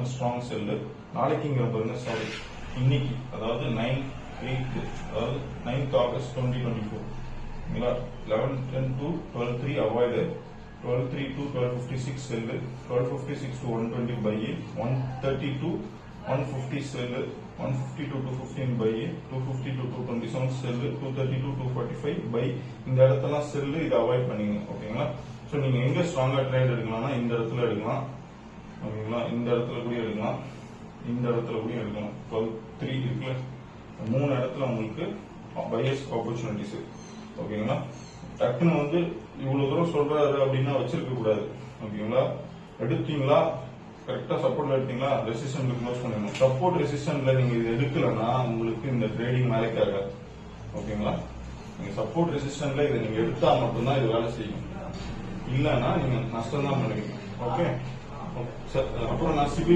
Fundamental strong cell. நாளைக்கு இங்க பாருங்க, சாரி இன்னைக்கு, அதாவது 9/8, அதாவது 9th August 2024, 11:10 to 12:03 avoid, 12:03 to 12:56 sell, 12:56 to 120 buy, 1:30 to 150 sell, 150 to 215 buy, 250 to 227 sell, 230 to 245 buy. இந்த இடத்தெல்லாம் செல்லு, இதை அவாய்ட் பண்ணீங்க. ஓகேங்களா? ஸோ நீங்க எங்க ஸ்ட்ராங்கா ட்ரேட் எடுக்கலாம்னா இந்த இடத்துல எடுக்கலாம். ஓகேங்களா? இந்த இடத்துல கூட எடுக்கலாம், இந்த இடத்துல கூட எடுக்கலாம். 12:3 இருக்குல்ல, 3 இடத்துல உங்களுக்கு பையர்ஸ் ஆப்பர்ச்சுனிட்டிஸ். ஓகேங்களா? டக்குன்னு வந்து இவ்வளவு தூரம் சொல்றாரு அப்படின்னா வச்சிருக்க கூடாது. ஓகேங்களா? எடுத்தீங்களா, கரெக்டா சப்போர்ட்ல எடுத்தீங்களா, ரெசிஸ்டன்ட்ல க்ளோஸ் பண்ணிடணும். சப்போர்ட் ரெசிஸ்டன்ட்ல நீங்க இது எடுக்கலன்னா உங்களுக்கு இந்த ட்ரேடிங் மேலேக்கு ஆகாது. ஓகேங்களா? நீங்க சப்போர்ட் ரெசிஸ்டன்ட்ல இதை நீங்க எடுத்தா மட்டும்தான் இது வேலை செய்யும். இல்லைன்னா நீங்க நஷ்டம் தான் பண்ணுவீங்க. ஓகே, அப்புறம் நான் சிபில்